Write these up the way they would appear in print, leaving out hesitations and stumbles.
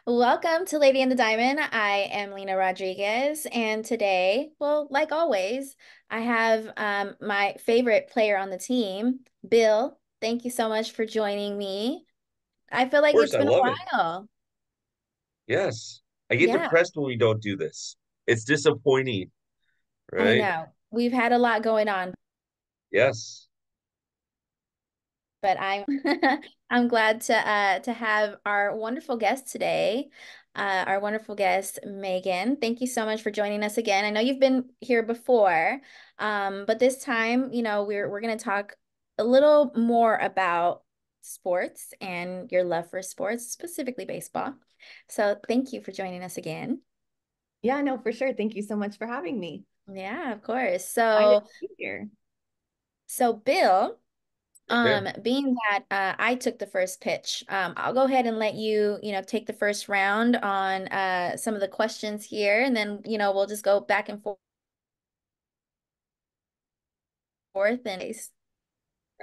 Welcome to Lady and the Diamond. I am Lina Rodriguez, and today, well, like always, I have my favorite player on the team, Bill. Thank you so much for joining me. I feel like Course, it's I been a love it. while. Yes. I get Yeah, depressed when we don't do this. It's disappointing, I right? know. We've had a lot going on, Yes. but I'm I'm glad to have our wonderful guest today. Our wonderful guest, Megan. Thank you so much for joining us again. I know you've been here before, but this time, we're gonna talk a little more about sports and your love for sports, specifically baseball. So thank you for joining us again. Yeah, no, for sure. Thank you so much for having me. Yeah, of course. Excited So to be here. so Bill. Yes, ma'am. Being that I took the first pitch, I'll go ahead and let you, take the first round on some of the questions here, and then, we'll just go back and forth and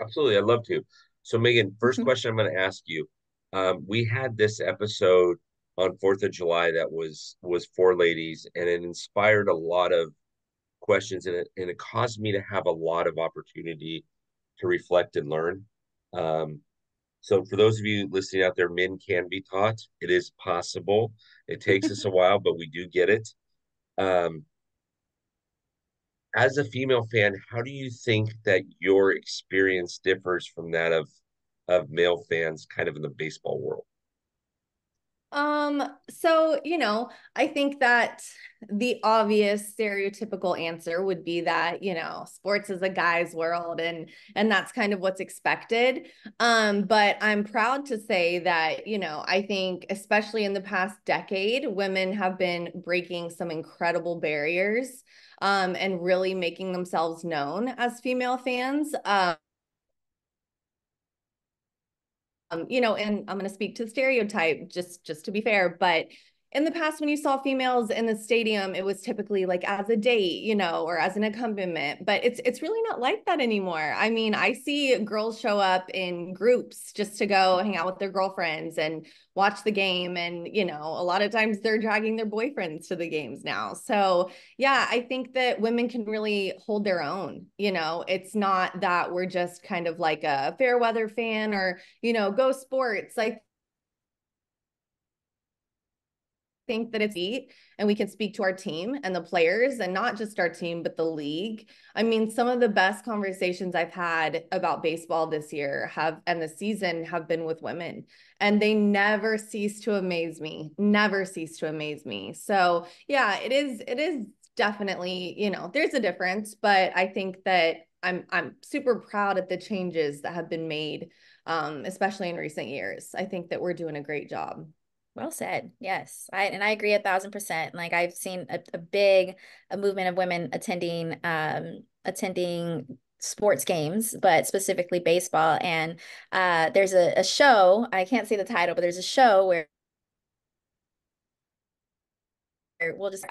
Absolutely. I'd love to. So, Megan, first question I'm going to ask you. We had this episode on 4th of July that was for ladies, and it inspired a lot of questions, and it caused me to have a lot of opportunity to reflect and learn. Um, So for those of you listening out there, men can be taught. It is possible. It takes us a while, but we do get it. Um, as a female fan, how do you think that your experience differs from that of male fans kind of in the baseball world? I think that the obvious stereotypical answer would be that, sports is a guy's world and that's kind of what's expected. But I'm proud to say that, I think especially in the past decade, women have been breaking some incredible barriers and really making themselves known as female fans. And I'm going to speak to the stereotype just to be fair, but in the past, when you saw females in the stadium, it was typically like as a date, or as an accompaniment, but it's really not like that anymore. I mean, I see girls show up in groups just to go hang out with their girlfriends and watch the game. And, a lot of times they're dragging their boyfriends to the games now. So yeah, I think that women can really hold their own. It's not that we're just kind of like a fair weather fan or, go sports. I think that it's beat and we can speak to our team and the players and not just our team, but the league. I mean, some of the best conversations I've had about baseball this year and the season have been with women, and they never cease to amaze me, never cease to amaze me. So yeah, it is definitely, there's a difference, but I think that I'm super proud of the changes that have been made, especially in recent years. I think that we're doing a great job. well said. Yes. I agree 1,000%. Like I've seen a movement of women attending sports games, but specifically baseball. And there's a show, I can't say the title, but there's a show where we'll just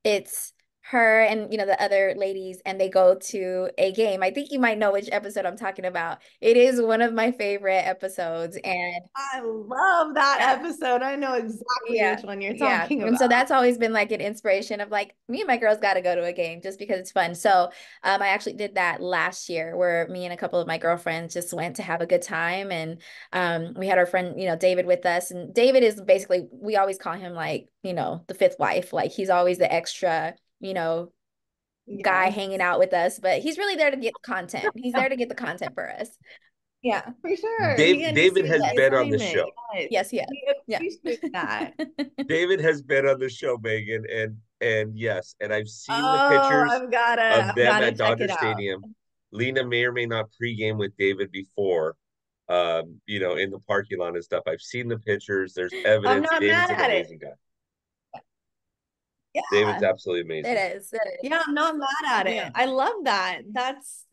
it's her and the other ladies, and they go to a game. I think you might know which episode I'm talking about. It is one of my favorite episodes, and I love that yeah. episode. I know exactly Yeah. which one you're Yeah. talking And so about. that's always been like an inspiration of like me and my girls got to go to a game just because it's fun. So I actually did that last year where me and a couple of my girlfriends just went to have a good time. And we had our friend, David with us. And David is basically, we always call him like, the fifth wife. Like he's always the extra, guy Yes. hanging out with us, but he's really there to get content. He's there to get the content for us. Yeah, for sure. He David understands has the Yes. been on the assignment. show. Yes. Yes, yes. We Yeah. appreciate that. David has been on the show, Megan, and yes, and I've seen the Oh, pictures of I've them gotta at check Dodger it out. Stadium. Lena may or may not pregame with David before, in the parking lot and stuff. I've seen the pictures. There's I'm evidence. not David's mad an at it. amazing guy. David's Yeah. absolutely amazing. It is. It is. Yeah, I'm not mad at Yeah. it. I love that. That's,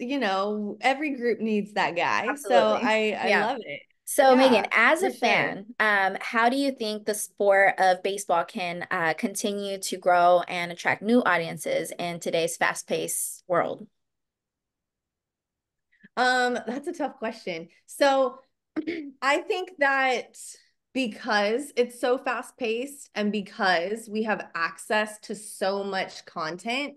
every group needs that guy. So Absolutely. I Yeah. love it. So, Megan, Yeah, as a for sure. fan, how do you think the sport of baseball can continue to grow and attract new audiences in today's fast-paced world? That's a tough question. So I think that because it's so fast paced and because we have access to so much content,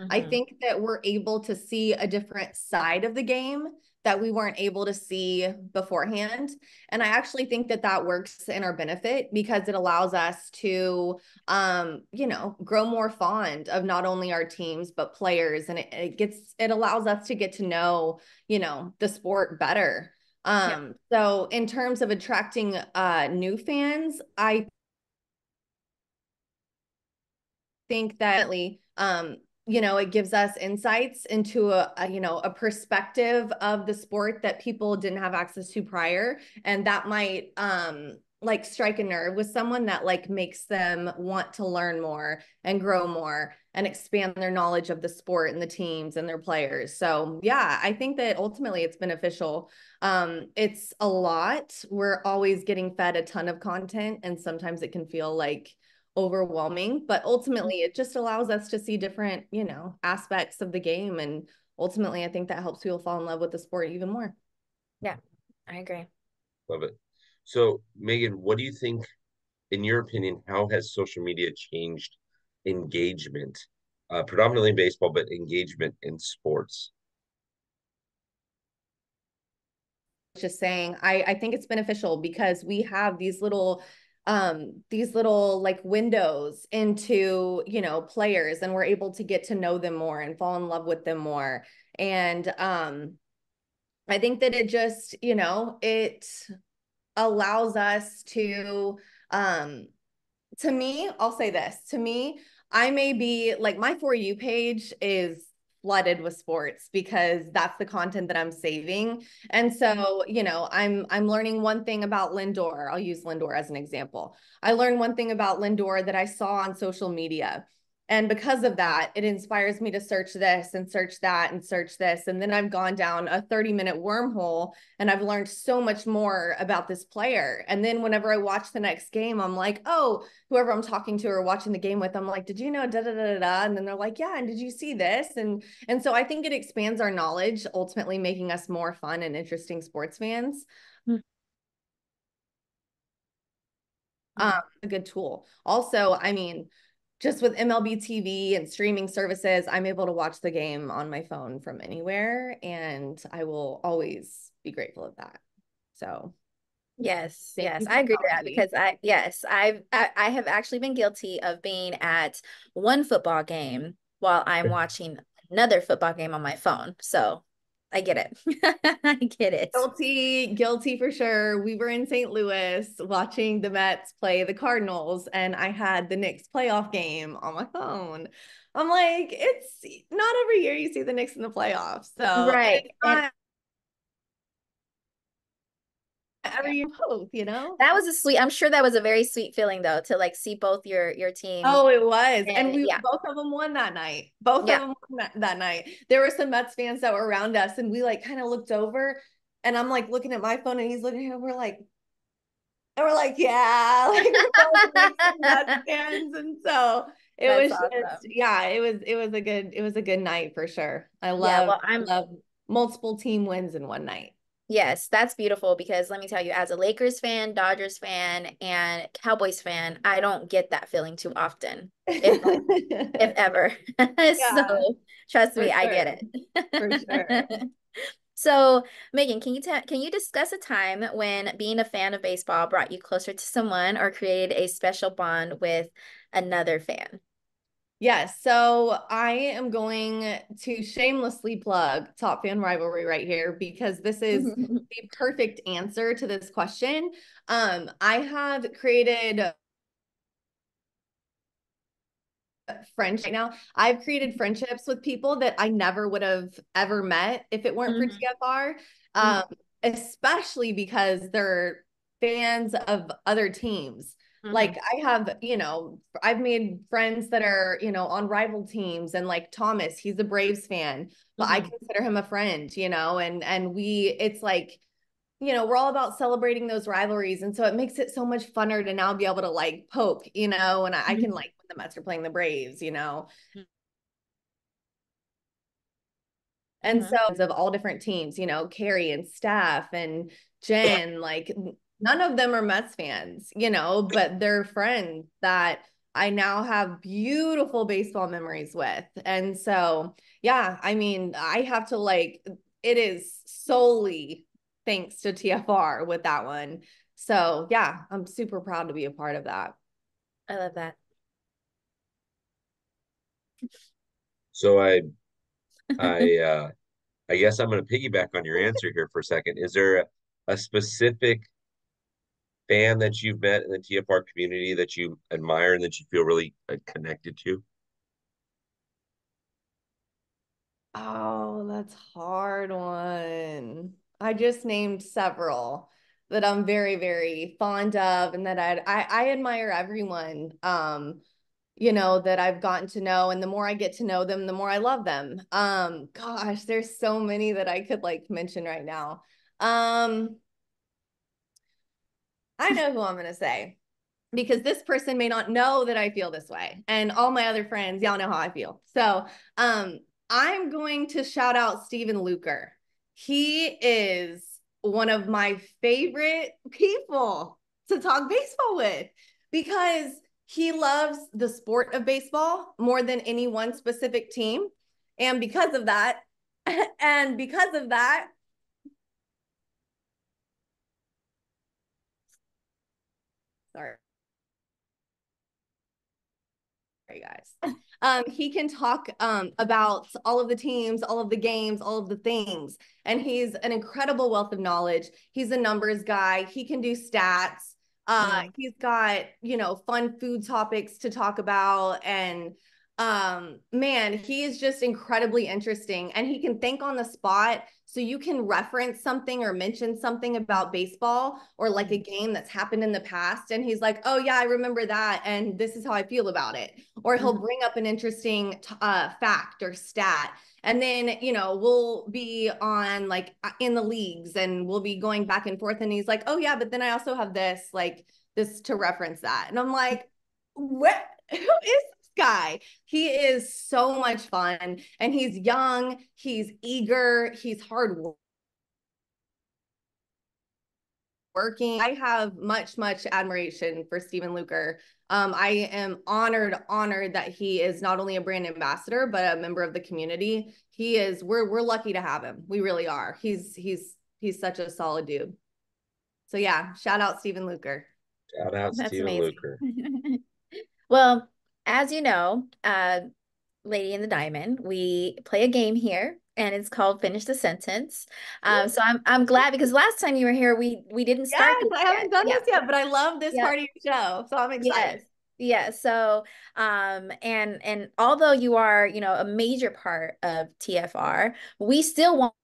I think that we're able to see a different side of the game that we weren't able to see beforehand. And I actually think that that works in our benefit because it allows us to, grow more fond of not only our teams, but players. And it allows us to get to know, the sport better. So in terms of attracting new fans, I think that it gives us insights into a perspective of the sport that people didn't have access to prior, and that might like strike a nerve with someone that like makes them want to learn more and grow more and expand their knowledge of the sport and the teams and their players. So yeah, I think that ultimately it's beneficial. It's a lot. We're always getting fed a ton of content, and sometimes it can feel like overwhelming, but ultimately it just allows us to see different, aspects of the game. And ultimately, I think that helps people fall in love with the sport even more. Yeah, I agree. Love it. So, Megan, what do you think, in your opinion, how has social media changed engagement, predominantly in baseball, but engagement in sports? Just saying, I think it's beneficial because we have these little like windows into, players, and we're able to get to know them more and fall in love with them more. And I think that it just, it allows us to me, I'll say this, to me, I may be like, my For You page is flooded with sports because that's the content that I'm saving. And so, I'm learning one thing about Lindor. I'll use Lindor as an example. I learned one thing about Lindor that I saw on social media. And because of that, it inspires me to search this and search that and search this. And then I've gone down a 30-minute wormhole and I've learned so much more about this player. And then whenever I watch the next game, I'm like, oh, whoever I'm talking to or watching the game with, I'm like, did you know da da da da da? And then they're like, yeah, and did you see this? And so I think it expands our knowledge, ultimately making us more fun and interesting sports fans. A good tool. Also, I mean, just with MLB TV and streaming services, I'm able to watch the game on my phone from anywhere, and I will always be grateful of that. So Yes, thank yes, you, I agree to that technology. because I have actually been guilty of being at one football game while I'm watching another football game on my phone. So I get it. I get it. Guilty for sure. We were in St. Louis watching the Mets play the Cardinals, and I had the Knicks playoff game on my phone. I'm like, it's not every year you see the Knicks in the playoffs. So, and Right. it's And not every year both, that was a sweet, I'm sure that was a very sweet feeling though, to like see both your teams. Oh, it was. And And we yeah, both of them won that night. Both of yeah. them won that night. There were some Mets fans that were around us, and we like kind of looked over, and I'm like looking at my phone and he's looking at it, and we're like, yeah, like we're both Knicks and Mets fans. And so it That's was just, awesome. yeah, it was a good night for sure. I Yeah, love well, love multiple team wins in one night. yes, that's beautiful because let me tell you, as a Lakers fan, Dodgers fan, and Cowboys fan, I don't get that feeling too often, if ever. So Yeah, trust for me, I sure. get For sure. it. So, Megan, can you discuss a time when being a fan of baseball brought you closer to someone or created a special bond with another fan? Yes, so I am going to shamelessly plug Top Fan Rivalry right here because this is the perfect answer to this question. I have created friends right now. I've created friendships with people that I never would have ever met if it weren't for Mhm, TFR, mhm, um, especially because they're fans of other teams. mhm, Like I've made friends that are, on rival teams, and like Thomas, he's a Braves fan, but I mhm, consider him a friend, it's like, we're all about celebrating those rivalries. And so it makes it so much funner to now be able to like poke, and I can mhm, like when the Mets are playing the Braves. And mhm. so of all different teams, Carrie and Steph and Jen, like none of them are Mets fans, you know, but they're friends that I now have beautiful baseball memories with. And so, yeah, I mean, I have to like, it is solely thanks to TFR with that one. So, yeah, I'm super proud to be a part of that. I love that. So I I guess I'm going to piggyback on your answer here for a second. Is there a specific fan that you've met in the TFR community that you admire and that you feel really connected to? Oh, that's hard one. I just named several that I'm very, very fond of and that I admire everyone. You know, that I've gotten to know. And the more I get to know them, the more I love them. Gosh, there's so many that I could like mention right now. Um, I know who I'm gonna say because this person may not know that I feel this way. And all my other friends, y'all know how I feel. So um, I'm going to shout out Steven Luker. He is one of my favorite people to talk baseball with because he loves the sport of baseball more than any one specific team. And because of that, and because of that, sorry, guys. He can talk about all of the teams, all of the games, all of the things. And he's an incredible wealth of knowledge. He's a numbers guy. He can do stats. He's got, you know, fun food topics to talk about. And man, he is just incredibly interesting. And he can think on the spot. So you can reference something or mention something about baseball or like a game that's happened in the past. And he's like, oh, yeah, I remember that. And this is how I feel about it. Or he'll bring up an interesting fact or stat. And then, you know, we'll be on like in the leagues and we'll be going back and forth. And he's like, oh, yeah, but then I also have this, like this to reference that. And I'm like, what? Who is this guy? He is so much fun and he's young, he's eager, he's hard working. I have much, much admiration for Steven Luker. I am honored that he is not only a brand ambassador, but a member of the community. He is, we're lucky to have him. We really are. He's such a solid dude. So yeah, shout out Steven Luker. Shout out That's Steven amazing. Luker. Well, as you know, Lady in the Diamond, we play a game here and it's called Finish the Sentence. So I'm glad because last time you were here, we didn't start Yes, this I yet. haven't done Yeah. this yet, but I love this Yeah. part of your show. So I'm excited. Yes. Yeah. So, and although you are, you know, a major part of TFR, we still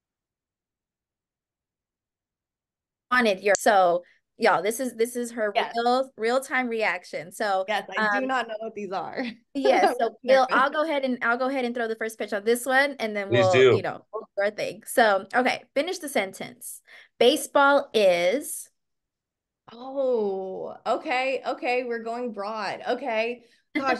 wanted your, so y'all, this is her Yes, real-time reaction. So, yes, I do not know what these are. yes, I'm so Bill, nervous. I'll go ahead and throw the first pitch on this one, and then Please we'll, do. we'll do our thing. So, okay, finish the sentence. Baseball is. Oh, okay. Okay. We're going broad. Okay. Gosh,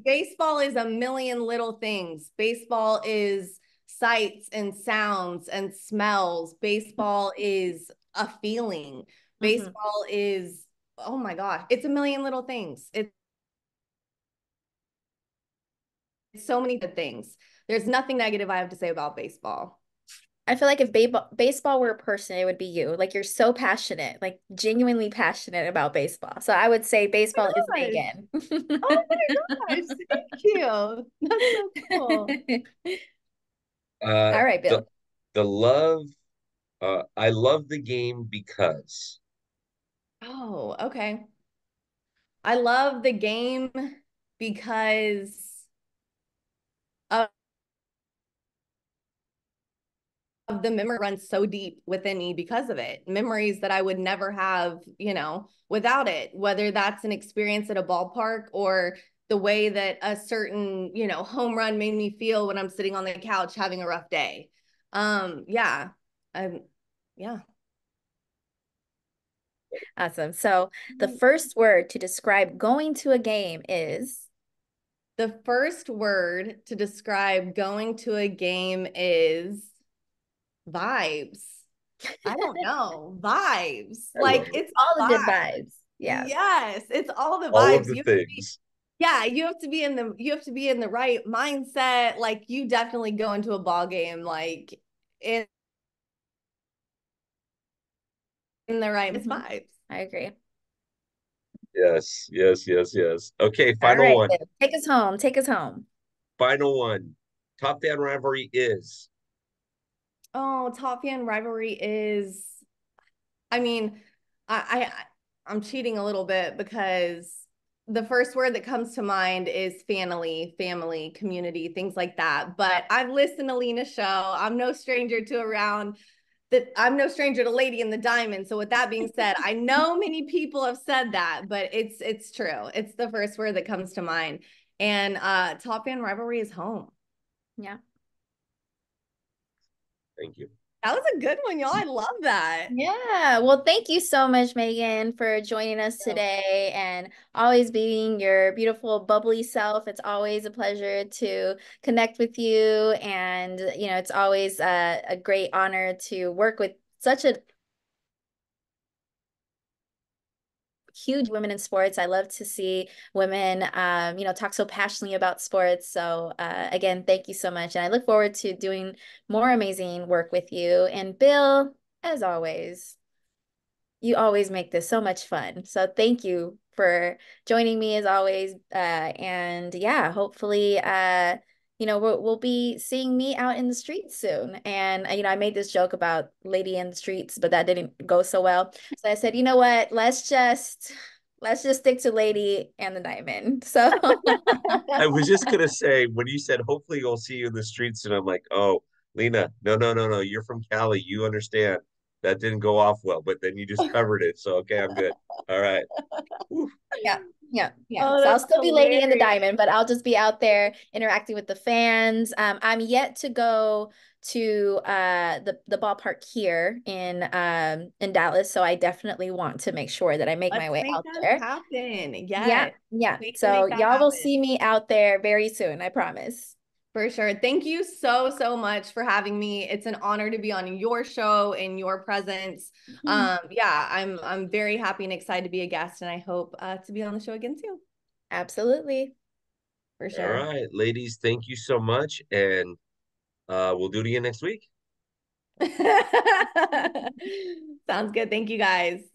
baseball is a million little things. Baseball is sights and sounds and smells. Baseball is a feeling. Mhm. Baseball is, oh my gosh, it's a million little things. It's so many good things. There's nothing negative I have to say about baseball. I feel like if baseball were a person, it would be you. Like you're so passionate, like genuinely passionate about baseball. So I would say Oh baseball is my gosh. Megan. Oh my gosh. Thank you. That's so cool. Uh, All right, the Bill. the love. I love the game because. Oh, okay. I love the game because of the memory runs so deep within me because of it. Memories that I would never have, you know, without it, whether that's an experience at a ballpark or the way that a certain, you know, home run made me feel when I'm sitting on the couch having a rough day. Yeah. Um, yeah. Awesome. So the first word to describe going to a game is. The first word to describe going to a game is vibes. I don't know, vibes. I love Like it. it's All the good vibes. vibes. Yeah. Yes, it's all the All of vibes. the things. Yeah, you have to be in the right mindset. Like you definitely go into a ball game like in, in the right Mhm. vibes. I agree. Yes, yes, yes, yes. Okay, All final right, one. Bill. Take us home. Take us home. Final one. Top fan rivalry is. Oh, Top Fan Rivalry is, I mean, I'm cheating a little bit because the first word that comes to mind is family, community, things like that. But I've listened to Lina's show. I'm no stranger to Lady in the Diamond. So with that being said, I know many people have said that, but it's true. It's the first word that comes to mind. And Top Fan Rivalry is home. Yeah. Thank you. That was a good one, y'all. I love that. Yeah. Well, thank you so much, Megan, for joining us today and always being your beautiful, bubbly self. It's always a pleasure to connect with you. And, it's always a great honor to work with such a huge women in sports. I love to see women, talk so passionately about sports. So, again, thank you so much. And I look forward to doing more amazing work with you. And Bill, as always, you always make this so much fun. So thank you for joining me as always. And yeah, hopefully, we'll be seeing me out in the streets soon. And, I made this joke about Lady in the Streets, but that didn't go so well. So I said, you know what? Let's just stick to Lady and the Diamond. So I was just gonna say when you said hopefully you'll see you in the streets, and I'm like, oh, Lina, no, no, no, no. You're from Cali. You understand. That didn't go off well, but then you just covered it. So okay, I'm good. All right. Whew. yeah. Yeah, yeah. Oh, So I'll that's still be Lady in the hilarious. Diamond, but I'll just be out there interacting with the fans. I'm yet to go to the ballpark here in Dallas, so I definitely want to make sure that I make my Let's way make out that there. happen. Yeah, Yes. yeah. We can So make that y'all will happen. see me out there very soon, I promise. For sure. Thank you so, so much for having me. It's an honor to be on your show in your presence. Mhm. Yeah, I'm very happy and excited to be a guest, and I hope to be on the show again too. Absolutely. For All sure. right, ladies, thank you so much, and we'll do it again next week. Sounds good. Thank you guys.